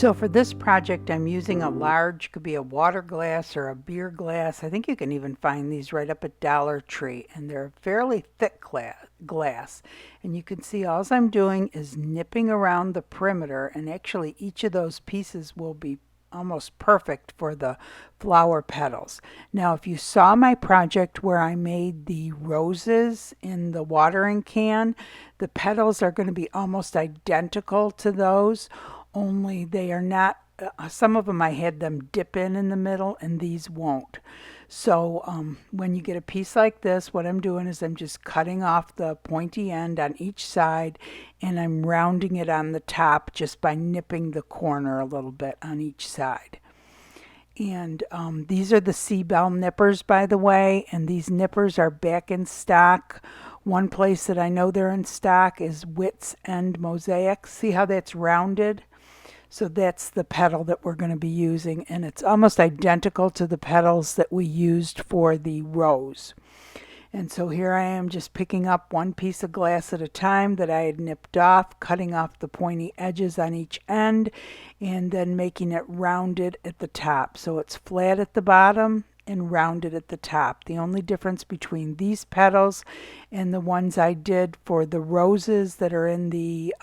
So for this project, I'm using a large, could be a water glass or a beer glass. I think you can even find these right up at Dollar Tree, and they're fairly thick glass. And you can see all I'm doing is nipping around the perimeter, and actually each of those pieces will be almost perfect for the flower petals. Now, if you saw my project where I made the roses in the watering can, the petals are going to be almost identical to those, only they are not. Some of them I had them dip in the middle, and these won't. So when you get a piece like this, what I'm doing is I'm just cutting off the pointy end on each side, and I'm rounding it on the top just by nipping the corner a little bit on each side. And these are the sea bell nippers, by the way, and these nippers are back in stock. One place that I know they're in stock is Wits End Mosaic. See how that's rounded? So that's the petal that we're going to be using, and it's almost identical to the petals that we used for the rose. And so here I am just picking up one piece of glass at a time that I had nipped off, cutting off the pointy edges on each end, and then making it rounded at the top. So it's flat at the bottom and rounded at the top. The only difference between these petals and the ones I did for the roses that are in the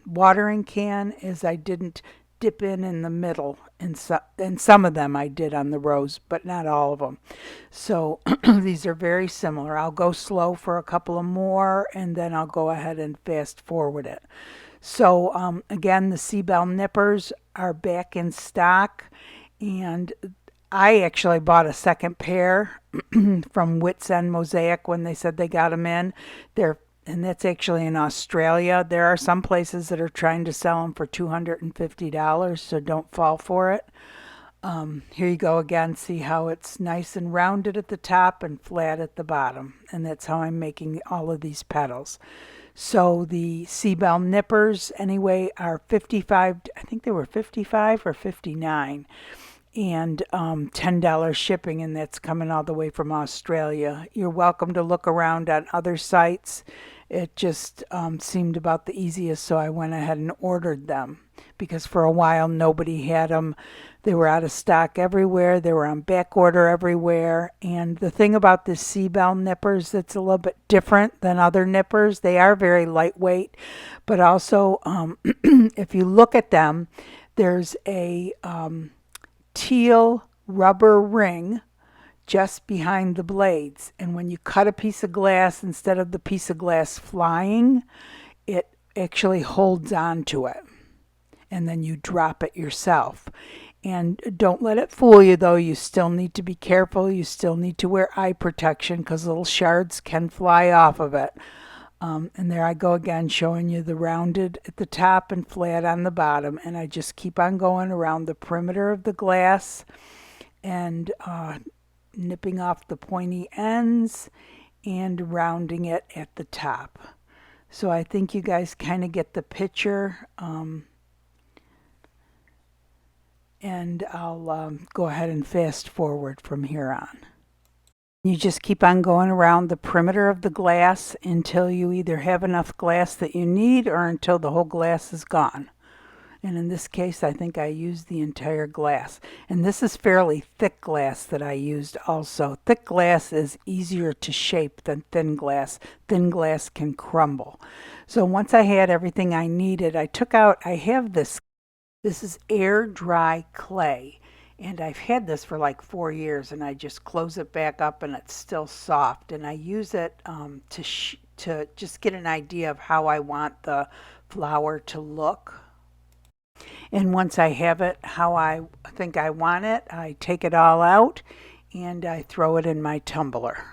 watering can is I didn't dip in the middle, and some of them I did on the rose, but not all of them. So these are very similar. I'll go slow for a couple of more, and then I'll go ahead and fast forward it. So again, the sea bell nippers are back in stock, and I actually bought a second pair from Wits End Mosaic when they said they got them in. And that's actually in Australia. There are some places that are trying to sell them for $250, so don't fall for it. Here you go again. See how it's nice and rounded at the top and flat at the bottom. And that's how I'm making all of these petals. So the sea bell nippers, anyway, are 55. I think they were 55 or 59. And $10 shipping, and that's coming all the way from Australia. You're welcome to look around on other sites. It just seemed about the easiest, so I went ahead and ordered them because for a while nobody had them. They were out of stock everywhere. They were on back order everywhere. And the thing about the sea bell nippers that's a little bit different than other nippers, they are very lightweight, but also if you look at them, there's a teal rubber ring just behind the blades, and when you cut a piece of glass, instead of the piece of glass flying, it actually holds on to it, and then you drop it yourself. And don't let it fool you, though. You still need to be careful. You still need to wear eye protection because little shards can fly off of it. And there I go again, showing you the rounded at the top and flat on the bottom. And I just keep on going around the perimeter of the glass and nipping off the pointy ends and rounding it at the top. So I think you guys kind of get the picture. And I'll go ahead and fast forward from here on. You just keep on going around the perimeter of the glass until you either have enough glass that you need or until the whole glass is gone. And in this case, I think I used the entire glass. And this is fairly thick glass that I used also. Thick glass is easier to shape than thin glass. Thin glass can crumble. So once I had everything I needed, I have this is air dry clay. And I've had this for like 4 years, and I just close it back up and it's still soft. And I use it to just get an idea of how I want the flower to look. And once I have it how I think I want it, I take it all out and I throw it in my tumbler.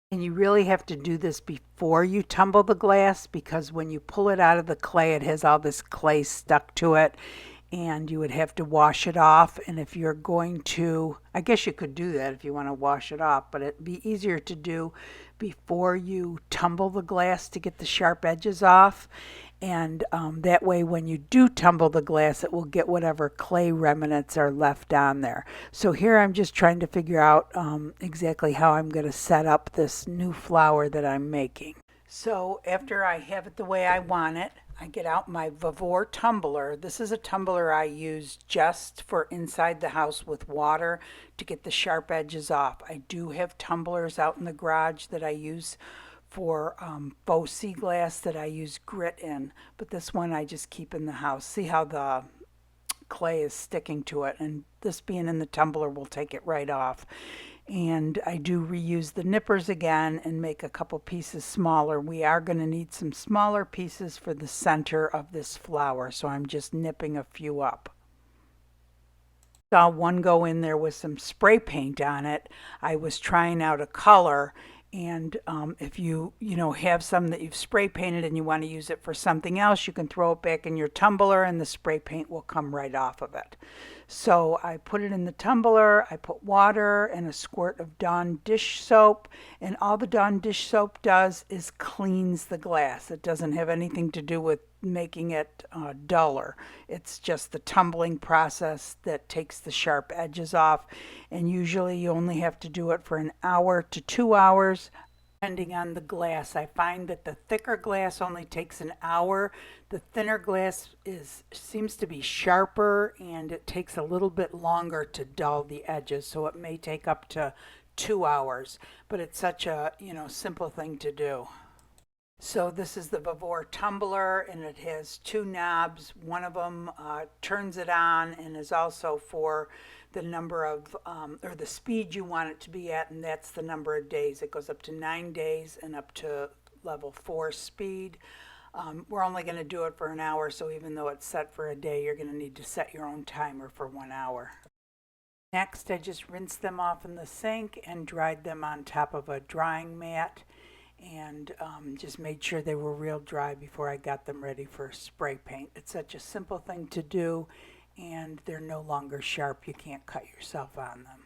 And you really have to do this before you tumble the glass, because when you pull it out of the clay, it has all this clay stuck to it, and you would have to wash it off. And if you're going to, I guess you could do that if you want to wash it off, but it'd be easier to do before you tumble the glass to get the sharp edges off. And that way when you do tumble the glass, it will get whatever clay remnants are left on there. So here I'm just trying to figure out exactly how I'm going to set up this new flower that I'm making. So after I have it the way I want it, I get out my Vavor tumbler. This is a tumbler I use just for inside the house with water to get the sharp edges off. I do have tumblers out in the garage that I use for faux sea glass that I use grit in, but this one I just keep in the house. See how the clay is sticking to it, and this being in the tumbler will take it right off. And I do reuse the nippers again and make a couple pieces smaller. We are going to need some smaller pieces for the center of this flower, so I'm just nipping a few up. Saw one go in there with some spray paint on it. I was trying out a color, and if you have some that you've spray painted and you want to use it for something else, you can throw it back in your tumbler and the spray paint will come right off of it. So I put it in the tumbler, I put water and a squirt of Dawn dish soap, and all the Dawn dish soap does is cleans the glass. It doesn't have anything to do with making it duller. It's just the tumbling process that takes the sharp edges off, and usually you only have to do it for an hour to 2 hours depending on the glass. I find that the thicker glass only takes an hour. The thinner glass seems to be sharper and it takes a little bit longer to dull the edges, so it may take up to 2 hours, but it's such a simple thing to do. So this is the Vavor tumbler, and it has two knobs. One of them turns it on and is also for the number of, or the speed you want it to be at, and that's the number of days. It goes up to 9 days and up to level 4 speed. We're only going to do it for an hour, so even though it's set for a day, you're going to need to set your own timer for 1 hour. Next, I just rinsed them off in the sink and dried them on top of a drying mat, and just made sure they were real dry before I got them ready for spray paint. It's such a simple thing to do, and they're no longer sharp. You can't cut yourself on them.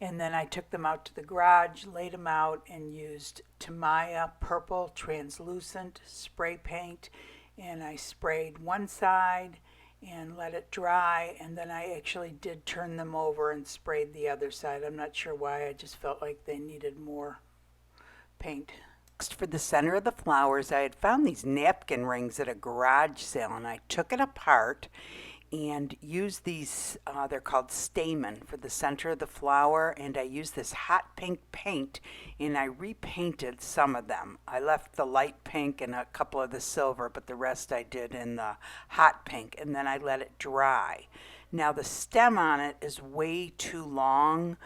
And then I took them out to the garage, laid them out, and used Tamaya purple translucent spray paint, and I sprayed one side and let it dry, and then I actually did turn them over and sprayed the other side. I'm not sure why, I just felt like they needed more paint. Next, for the center of the flowers, I had found these napkin rings at a garage sale, and I took it apart and used these, they're called stamen, for the center of the flower, and I used this hot pink paint and I repainted some of them. I left the light pink and a couple of the silver, but the rest I did in the hot pink, and then I let it dry. Now the stem on it is way too long,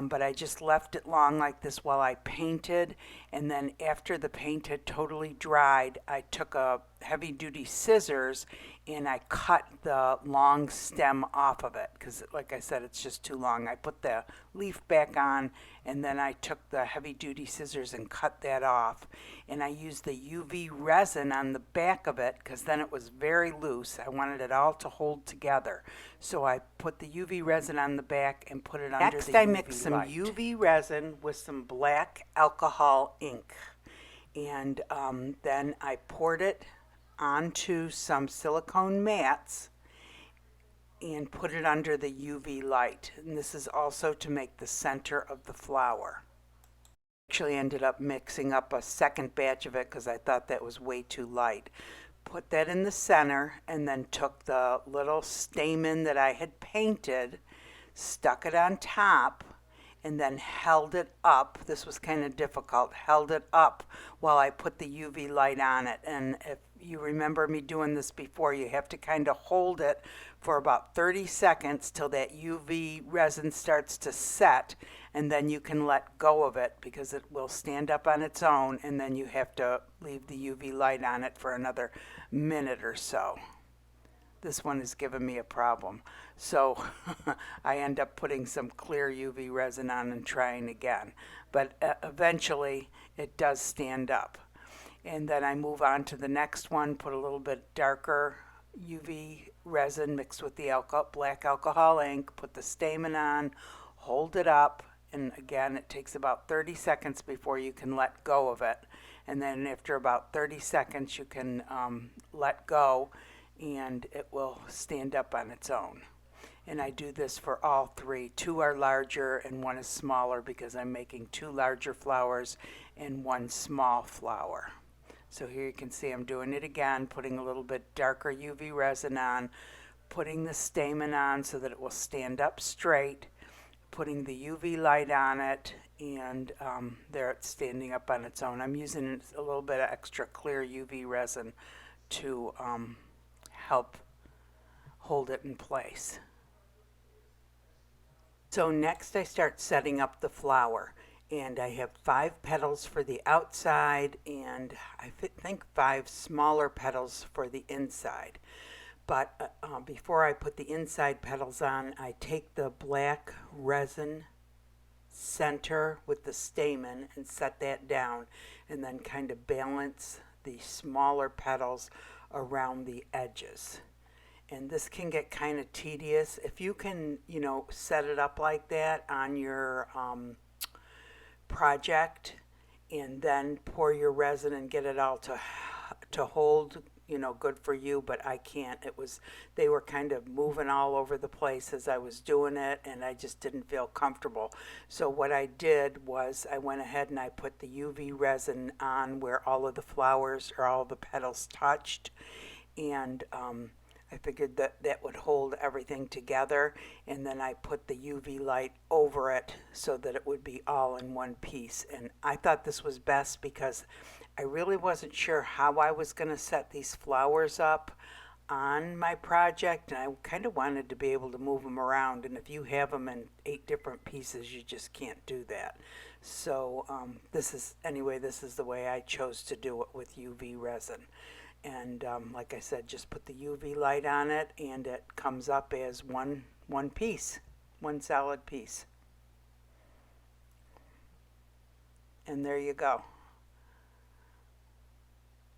but I just left it long like this while I painted, and then after the paint had totally dried, I took a heavy duty scissors and I cut the long stem off of it because, like I said, it's just too long. I put the leaf back on, and then I took the heavy duty scissors and cut that off, and I used the UV resin on the back of it because then it was very loose. I wanted it all to hold together, so I put the UV resin on the back and put it under the UV light. Next, I mixed some UV resin with some black alcohol ink, and then I poured it onto some silicone mats and put it under the UV light. And this is also to make the center of the flower. Actually ended up mixing up a second batch of it because I thought that was way too light. Put that in the center, and then took the little stamen that I had painted, stuck it on top, and then held it up. This was kind of difficult. Held it up while I put the UV light on it. And if you remember me doing this before, you have to kind of hold it for about 30 seconds till that UV resin starts to set, and then you can let go of it because it will stand up on its own, and then you have to leave the UV light on it for another minute or so. This one is giving me a problem, so I end up putting some clear UV resin on and trying again, but eventually it does stand up. And then I move on to the next one, put a little bit darker UV resin mixed with the black alcohol ink, put the stamen on, hold it up, and again it takes about 30 seconds before you can let go of it, and then after about 30 seconds you can let go, and it will stand up on its own. And I do this for all three. 2 are larger and 1 is smaller because I'm making 2 larger flowers and 1 small flower. So here you can see I'm doing it again, putting a little bit darker UV resin on, putting the stamen on so that it will stand up straight, putting the UV light on it, and there it's standing up on its own. I'm using a little bit of extra clear UV resin to help hold it in place. So next I start setting up the flower, and I have 5 petals for the outside and I think 5 smaller petals for the inside. But before I put the inside petals on, I take the black resin center with the stamen and set that down, and then kind of balance the smaller petals around the edges. And this can get kind of tedious. If you can, set it up like that on your project and then pour your resin and get it all to hold, good for you, but I can't. They were kind of moving all over the place as I was doing it, and I just didn't feel comfortable. So what I did was I went ahead and I put the UV resin on where all of the flowers or all the petals touched, and I figured that would hold everything together, and then I put the UV light over it so that it would be all in one piece. And I thought this was best because I really wasn't sure how I was going to set these flowers up on my project, and I kind of wanted to be able to move them around, and if you have them in 8 different pieces, you just can't do that. So this is the way I chose to do it with UV resin. And like I said, just put the UV light on it, and it comes up as one piece, one solid piece. And there you go.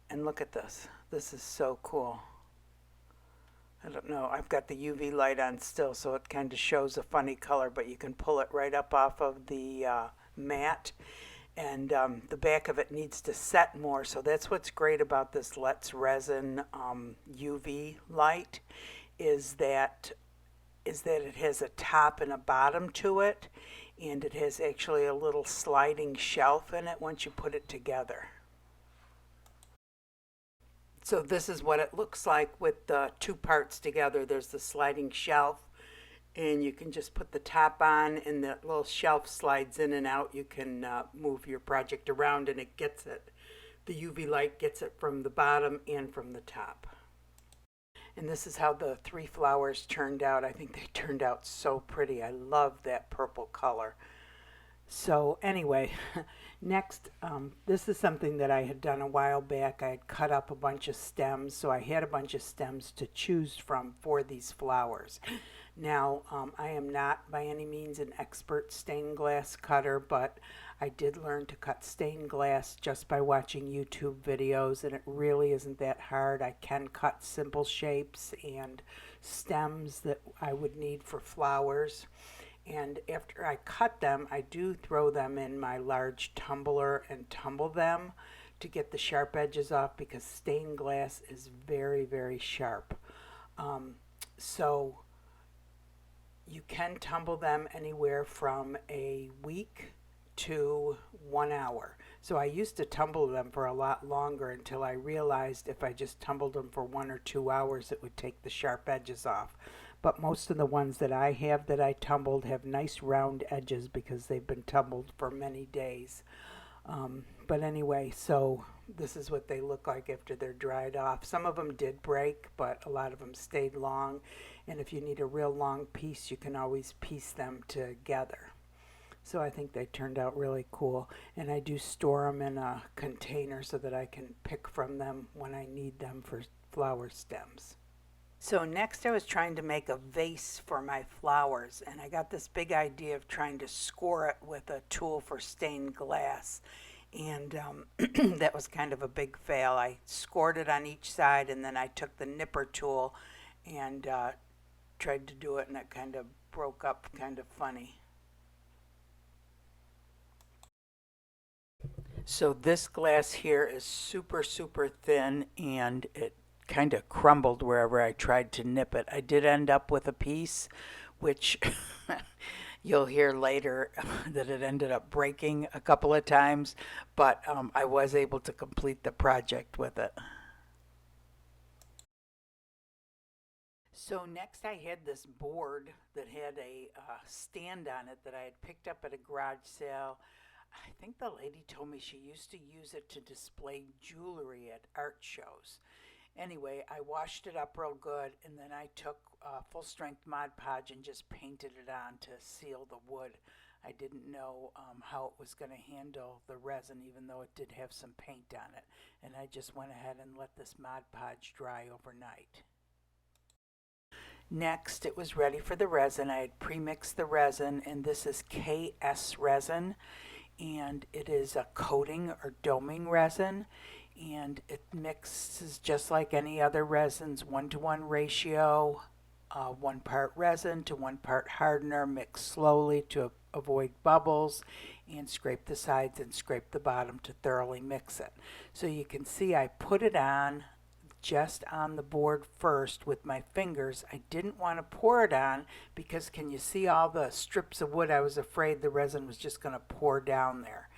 And look at this. This is so cool. I don't know, I've got the UV light on still, so it kind of shows a funny color, but you can pull it right up off of the mat. And the back of it needs to set more, so that's what's great about this Let's Resin UV light is that it has a top and a bottom to it, and it has actually a little sliding shelf in it once you put it together. So this is what it looks like with the 2 parts together. There's the sliding shelf, and you can just put the top on, and the little shelf slides in and out. You can move your project around, and it gets it. The UV light gets it from the bottom and from the top. And this is how the 3 flowers turned out. I think they turned out so pretty. I love that purple color. So anyway, next, this is something that I had done a while back. I had cut up a bunch of stems, so I had a bunch of stems to choose from for these flowers. Now, I am not by any means an expert stained glass cutter, but I did learn to cut stained glass just by watching YouTube videos, and it really isn't that hard. I can cut simple shapes and stems that I would need for flowers. And after I cut them, I do throw them in my large tumbler and tumble them to get the sharp edges off, because stained glass is very, very sharp. So you can tumble them anywhere from a week to 1 hour. So I used to tumble them for a lot longer until I realized if I just tumbled them for 1 or 2 hours, it would take the sharp edges off. But most of the ones that I have that I tumbled have nice round edges because they've been tumbled for many days. But anyway, so this is what they look like after they're dried off. Some of them did break, but a lot of them stayed long. And if you need a real long piece, you can always piece them together. So I think they turned out really cool. And I do store them in a container so that I can pick from them when I need them for flower stems. So next I was trying to make a vase for my flowers, and I got this big idea of trying to score it with a tool for stained glass, and that was kind of a big fail. I scored it on each side, and then I took the nipper tool and tried to do it, and it kind of broke up kind of funny. So this glass here is super, super thin, and it kind of crumbled wherever I tried to nip it. I did end up with a piece which You'll hear later that it ended up breaking a couple of times, but I was able to complete the project with it. So next I had this board that had a stand on it that I had picked up at a garage sale. I think the lady told me she used to use it to display jewelry at art shows. Anyway, I washed it up real good, and then I took full strength Mod Podge and just painted it on to seal the wood. I didn't know how it was going to handle the resin, even though it did have some paint on it. And I just went ahead and let this Mod Podge dry overnight. Next, it was ready for the resin. I had pre-mixed the resin, and this is KS resin, and it is a coating or doming resin, and it mixes just like any other resins, 1-to-1 ratio, 1 part resin to 1 part hardener. Mix slowly to avoid bubbles, and scrape the sides and scrape the bottom to thoroughly mix it. So you can see I put it on just on the board first with my fingers. I didn't want to pour it on because can you see all the strips of wood? I was afraid the resin was just going to pour down there.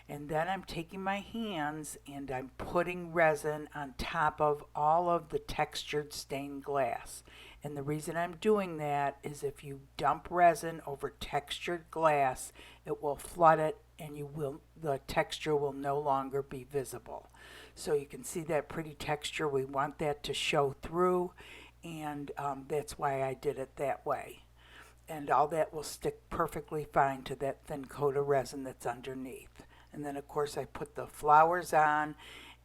And then I'm taking my hands and I'm putting resin on top of all of the textured stained glass. And the reason I'm doing that is if you dump resin over textured glass, it will flood it and the texture will no longer be visible. So you can see that pretty texture. We want that to show through, and that's why I did it that way. And all that will stick perfectly fine to that thin coat of resin that's underneath. And then of course I put the flowers on,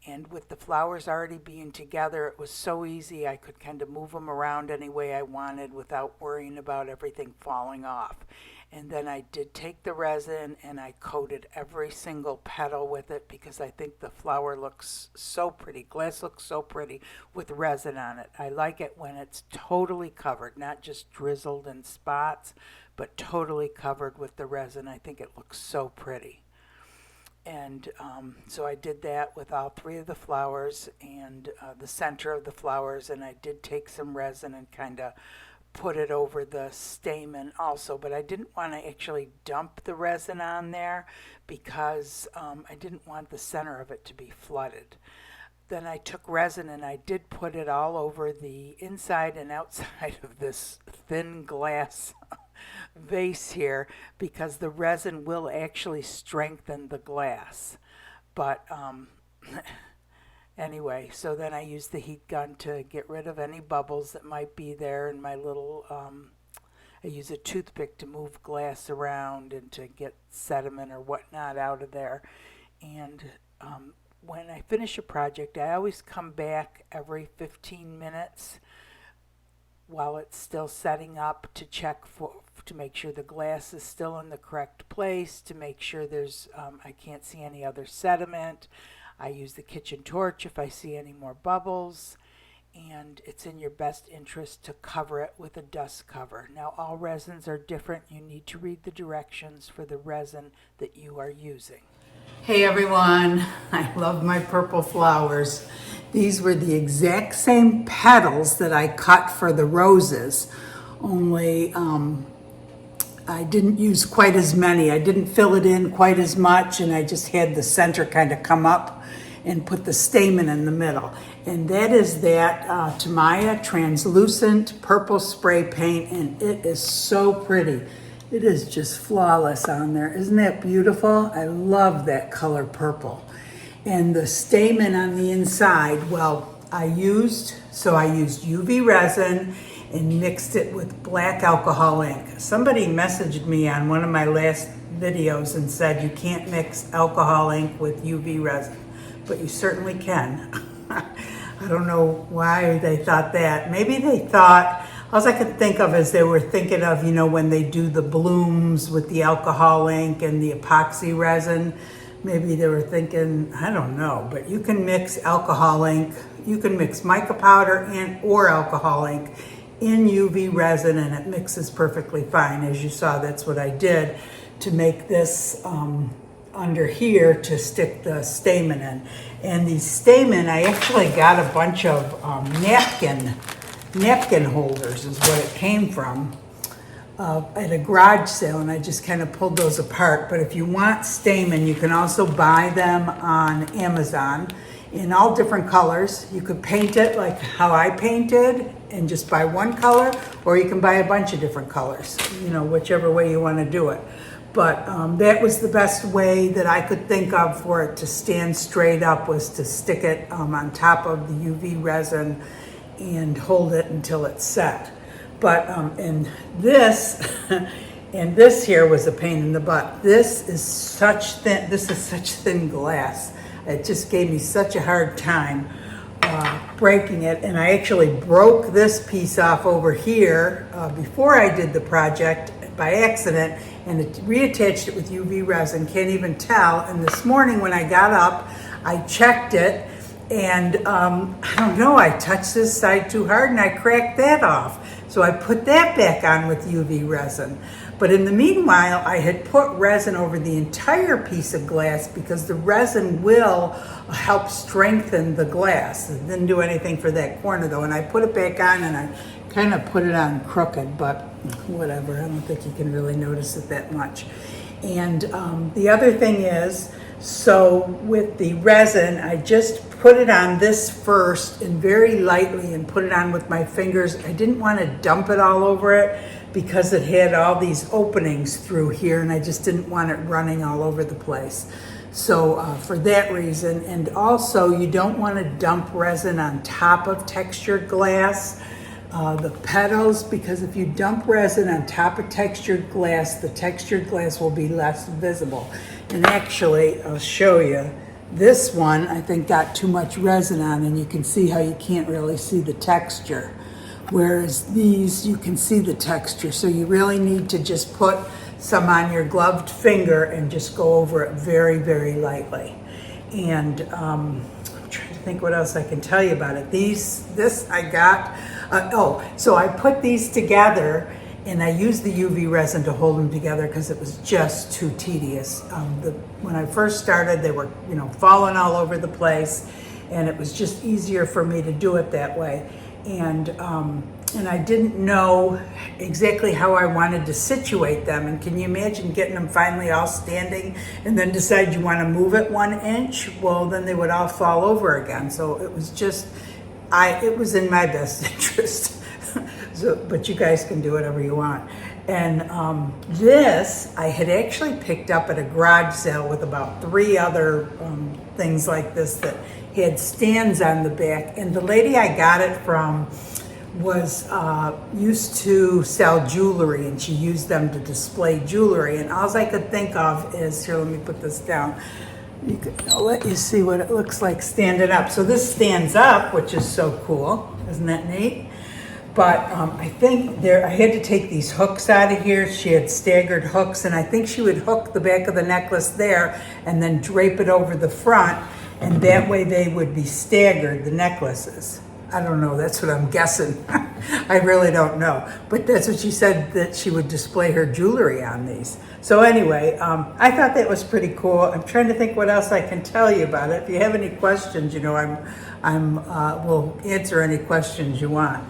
and with the flowers already being together, it was so easy. I could kind of move them around any way I wanted without worrying about everything falling off. And then I did take the resin and I coated every single petal with it because I think the flower looks so pretty. Glass looks so pretty with resin on it. I like it when it's totally covered, not just drizzled in spots, but totally covered with the resin. I think it looks so pretty. And so I did that with all 3 of the flowers and the center of the flowers, and I did take some resin and kind of put it over the stamen also, but I didn't want to actually dump the resin on there because I didn't want the center of it to be flooded. Then I took resin and I did put it all over the inside and outside of this thin glass vase here because the resin will actually strengthen the glass. But anyway, so then I used the heat gun to get rid of any bubbles that might be there, and my little, I use a toothpick to move glass around and to get sediment or whatnot out of there. And when I finish a project, I always come back every 15 minutes while it's still setting up to check to make sure the glass is still in the correct place, to make sure there's I can't see any other sediment. I use the kitchen torch if I see any more bubbles, and it's in your best interest to cover it with a dust cover. Now all resins are different. You need to read the directions for the resin that you are using. Hey everyone, I love my purple flowers. These were the exact same petals that I cut for the roses, only I didn't use quite as many. I didn't fill it in quite as much, and I just had the center kind of come up and put the stamen in the middle. And that is that Tamaya translucent purple spray paint, and it is so pretty. It is just flawless on there. Isn't that beautiful? I love that color purple. And the stamen on the inside, well, I used UV resin and mixed it with black alcohol ink. Somebody messaged me on one of my last videos and said you can't mix alcohol ink with UV resin, but you certainly can. I don't know why they thought that. Maybe they thought, all I could think of is they were thinking of, you know, when they do the blooms with the alcohol ink and the epoxy resin. Maybe they were thinking, I don't know, but you can mix alcohol ink, you can mix mica powder and or alcohol ink in UV resin, and it mixes perfectly fine. As you saw, that's what I did to make this under here to stick the stamen in. And the stamen, I actually got a bunch of napkin holders is what it came from. at a garage sale, and I just kind of pulled those apart. But if you want stamen, you can also buy them on Amazon in all different colors. You could paint it like how I painted and just buy one color, or you can buy a bunch of different colors, you know, whichever way you want to do it. But that was the best way that I could think of for it to stand straight up, was to stick it on top of the UV resin and hold it until it's set. But and this and this here was a pain in the butt. This is such thin glass. It just gave me such a hard time breaking it, and I actually broke this piece off over here before I did the project by accident, and it reattached it with UV resin. Can't even tell. And this morning when I got up, I checked it, and I don't know, I touched this side too hard and I cracked that off. So I put that back on with UV resin. But in the meanwhile, I had put resin over the entire piece of glass because the resin will help strengthen the glass. It didn't do anything for that corner though. And I put it back on, and I kind of put it on crooked, but whatever. I don't think you can really notice it that much. And the other thing is, so with the resin, I just put it on this first and very lightly and put it on with my fingers. I didn't want to dump it all over it because it had all these openings through here, and I just didn't want it running all over the place. So for that reason, and also you don't want to dump resin on top of textured glass, the petals, because if you dump resin on top of textured glass, the textured glass will be less visible. And actually, I'll show you, this one I think got too much resin on, and you can see how you can't really see the texture. Whereas these, you can see the texture. So you really need to just put some on your gloved finger and just go over it very, very lightly. And I'm trying to think what else I can tell you about it. This I got, so I put these together, and I used the UV resin to hold them together because it was just too tedious. When I first started, they were, you know, falling all over the place, and it was just easier for me to do it that way. And I didn't know exactly how I wanted to situate them. And can you imagine getting them finally all standing and then decide you want to move it 1 inch? Well, then they would all fall over again. So it was just, it was in my best interest. So, but you guys can do whatever you want. And this I had actually picked up at a garage sale with about 3 other things like this that had stands on the back. And the lady I got it from was used to sell jewelry, and she used them to display jewelry. And all I could think of is, here, let me put this down. I'll let you see what it looks like standing up. So this stands up, which is so cool. Isn't that neat? But I think I had to take these hooks out of here. She had staggered hooks, and I think she would hook the back of the necklace there and then drape it over the front, and that way they would be staggered, the necklaces. I don't know, that's what I'm guessing. I really don't know. But that's what she said, that she would display her jewelry on these. So anyway, I thought that was pretty cool. I'm trying to think what else I can tell you about it. If you have any questions, you know, we'll answer any questions you want.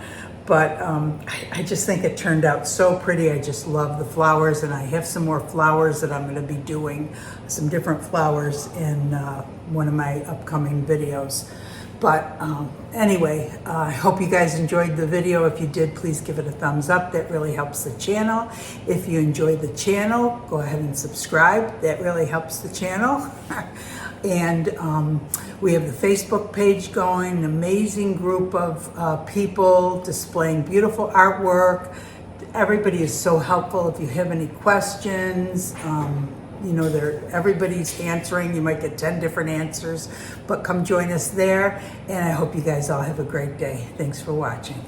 But I just think it turned out so pretty. I just love the flowers, and I have some more flowers that I'm going to be doing, some different flowers in one of my upcoming videos. But anyway, I hope you guys enjoyed the video. If you did, please give it a thumbs up. That really helps the channel. If you enjoyed the channel, go ahead and subscribe. That really helps the channel. And we have the Facebook page going, an amazing group of people displaying beautiful artwork. Everybody is so helpful. If you have any questions, you know, everybody's answering. You might get 10 different answers, but come join us there. And I hope you guys all have a great day. Thanks for watching.